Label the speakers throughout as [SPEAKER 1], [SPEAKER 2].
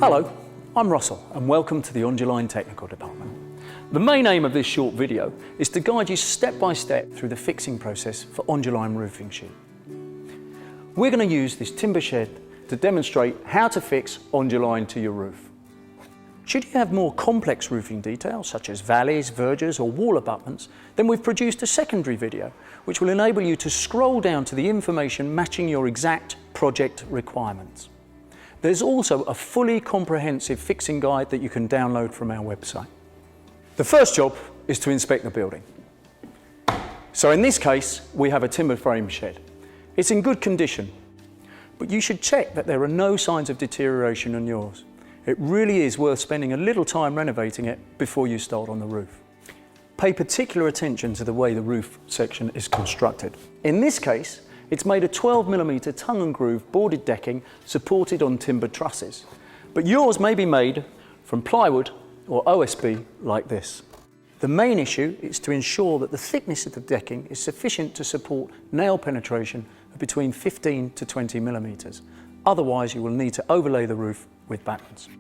[SPEAKER 1] Hello, I'm Russell and welcome to the Onduline Technical Department. The main aim of this short video is to guide you step by step through the fixing process for Onduline roofing sheet. We're going to use this timber shed to demonstrate how to fix Onduline to your roof. Should you have more complex roofing details such as valleys, verges or wall abutments, then we've produced a secondary video which will enable you to scroll down to the information matching your exact project requirements. There's also a fully comprehensive fixing guide that you can download from our website. The first job is to inspect the building. So in this case, we have a timber frame shed. It's in good condition, but you should check that there are no signs of deterioration on yours. It really is worth spending a little time renovating it before you start on the roof. Pay particular attention to the way the roof section is constructed. In this case, it's made of 12mm tongue and groove boarded decking supported on timber trusses, but yours may be made from plywood or OSB like this. The main issue is to ensure that the thickness of the decking is sufficient to support nail penetration of between 15 to 20mm. Otherwise, you will need to overlay the roof with battens.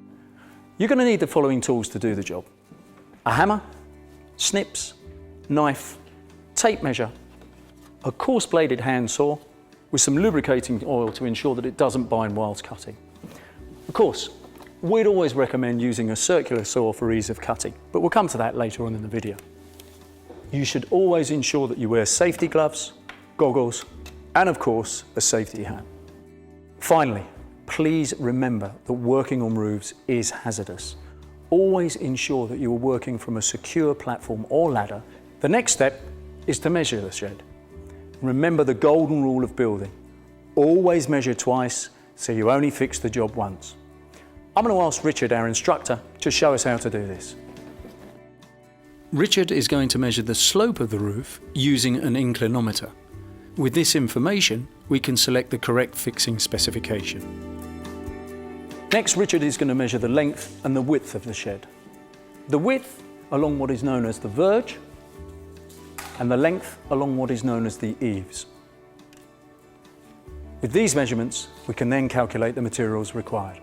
[SPEAKER 1] You're going to need the following tools to do the job: a hammer, snips, knife, tape measure, a coarse bladed hand saw with some lubricating oil to ensure that it doesn't bind whilst cutting. Of course, we'd always recommend using a circular saw for ease of cutting, but we'll come to that later on in the video. You should always ensure that you wear safety gloves, goggles, and of course, a safety hat. Finally, please remember that working on roofs is hazardous. Always ensure that you are working from a secure platform or ladder. The next step is to measure the shed. Remember the golden rule of building. Always measure twice, so you only fix the job once. I'm going to ask Richard, our instructor, to show us how to do this. Richard is going to measure the slope of the roof using an inclinometer. With this information, we can select the correct fixing specification. Next, Richard is going to measure the length and the width of the shed. The width along what is known as the verge, and the length along what is known as the eaves. With these measurements, we can then calculate the materials required.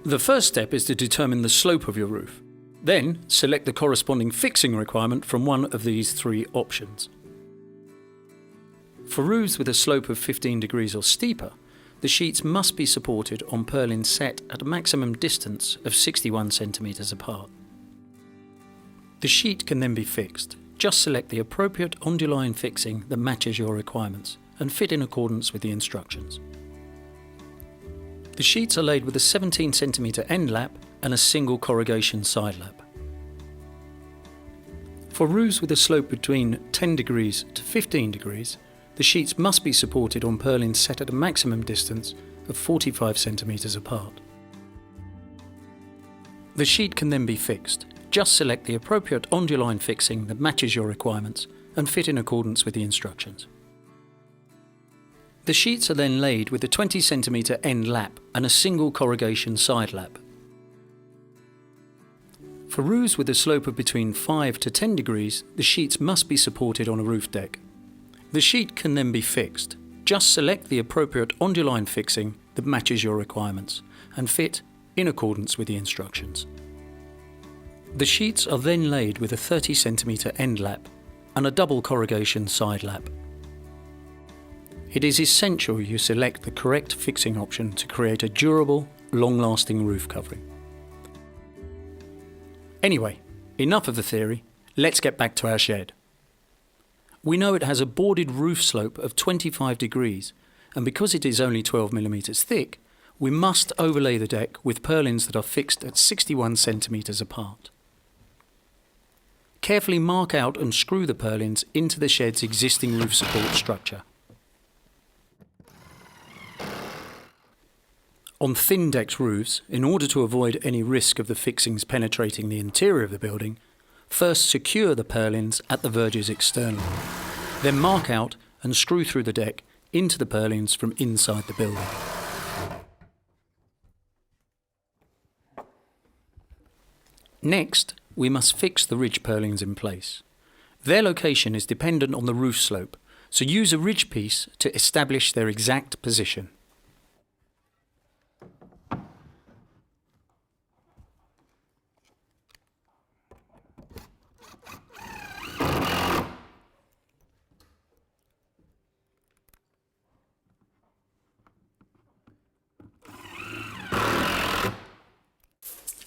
[SPEAKER 1] The first step is to determine the slope of your roof. Then, select the corresponding fixing requirement from one of these three options. For roofs with a slope of 15 degrees or steeper, the sheets must be supported on purlins set at a maximum distance of 61 centimetres apart. The sheet can then be fixed. Just select the appropriate Onduline fixing that matches your requirements and fit in accordance with the instructions. The sheets are laid with a 17 centimetre end lap and a single corrugation side lap. For roofs with a slope between 10 degrees to 15 degrees, the sheets must be supported on purlins set at a maximum distance of 45 centimetres apart. The sheet can then be fixed. Just select the appropriate Onduline fixing that matches your requirements and fit in accordance with the instructions. The sheets are then laid with a 20 centimetre end lap and a single corrugation side lap. For roofs with a slope of between 5 to 10 degrees, the sheets must be supported on a roof deck. The sheet can then be fixed. Just select the appropriate Onduline fixing that matches your requirements and fit in accordance with the instructions. The sheets are then laid with a 30 centimetre end lap and a double corrugation side lap. It is essential you select the correct fixing option to create a durable, long-lasting roof covering. Anyway, enough of the theory, let's get back to our shed. We know it has a boarded roof slope of 25 degrees, and because it is only 12mm thick, we must overlay the deck with purlins that are fixed at 61 centimetres apart. Carefully mark out and screw the purlins into the shed's existing roof support structure. On thin-decked roofs, in order to avoid any risk of the fixings penetrating the interior of the building, first secure the purlins at the verges externally. Then mark out and screw through the deck into the purlins from inside the building. Next, we must fix the ridge purlins in place. Their location is dependent on the roof slope, so use a ridge piece to establish their exact position.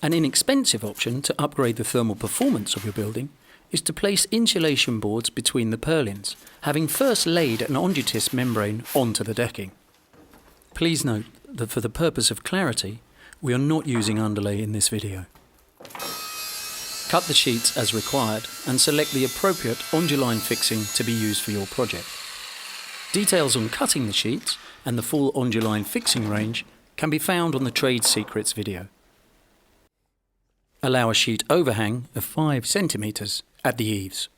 [SPEAKER 1] An inexpensive option to upgrade the thermal performance of your building is to place insulation boards between the purlins, having first laid an Onduline membrane onto the decking. Please note that for the purpose of clarity, we are not using underlay in this video. Cut the sheets as required and select the appropriate Onduline fixing to be used for your project. Details on cutting the sheets and the full Onduline fixing range can be found on the Trade Secrets video. Allow a sheet overhang of 5 cm at the eaves.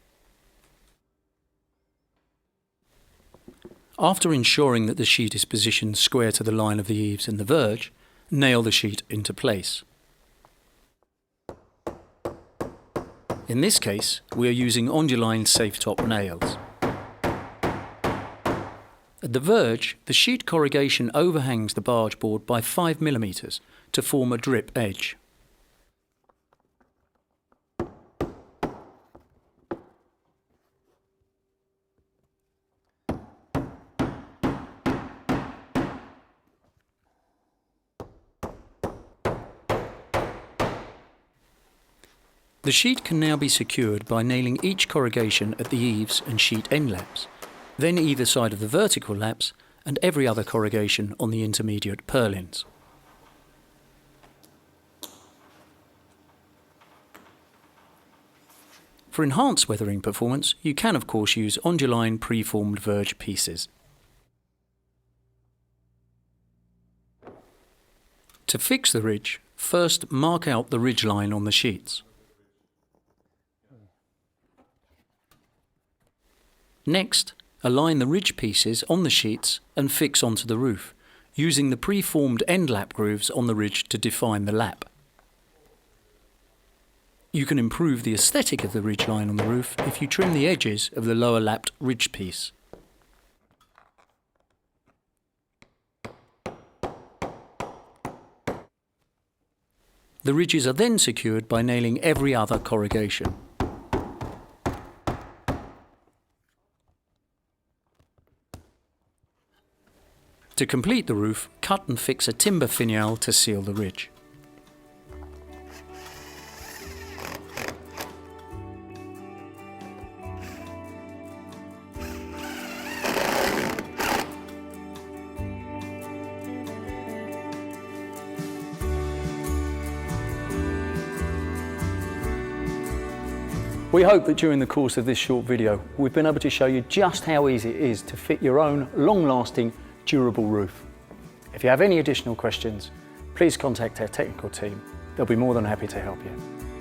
[SPEAKER 1] After ensuring that the sheet is positioned square to the line of the eaves and the verge, nail the sheet into place. In this case, we are using Onduline safe top nails. At the verge, the sheet corrugation overhangs the barge board by 5 mm to form a drip edge. The sheet can now be secured by nailing each corrugation at the eaves and sheet end laps, then either side of the vertical laps and every other corrugation on the intermediate purlins. For enhanced weathering performance, you can of course use Onduline preformed verge pieces. To fix the ridge, first mark out the ridge line on the sheets. Next, align the ridge pieces on the sheets and fix onto the roof, using the preformed end lap grooves on the ridge to define the lap. You can improve the aesthetic of the ridge line on the roof if you trim the edges of the lower lapped ridge piece. The ridges are then secured by nailing every other corrugation. To complete the roof, cut and fix a timber finial to seal the ridge.
[SPEAKER 2] We hope that during the course of this short video, we've been able to show you just how easy it is to fit your own long-lasting, durable roof. If you have any additional questions, please contact our technical team. They'll be more than happy to help you.